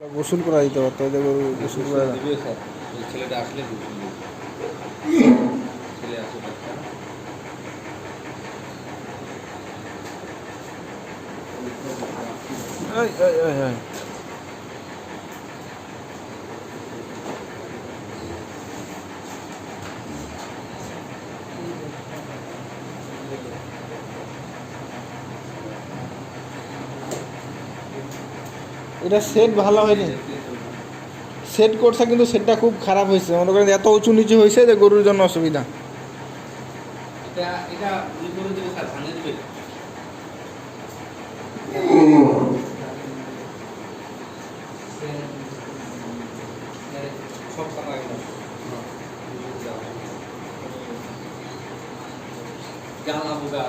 গোসল করা দিতে পারতো, এতে গরু গোসল করা না। দিবে স্যার, ওই ছেলেটা আসলে গোসল দিবে। ছেলে আসে একটা। এই, এই, এই, এই। এটা সেট ভালো হয়নি, সেট করছে কিন্তু সেটটা খুব খারাপ হয়েছে, মনে করেন এত উঁচু নিচু হয়েছে যে গরুর জন্য অসুবিধা। এটা এটা ই করে দেবে স্যার, ভাঙে দেবে। সব টাকা একদম জানলা বোগা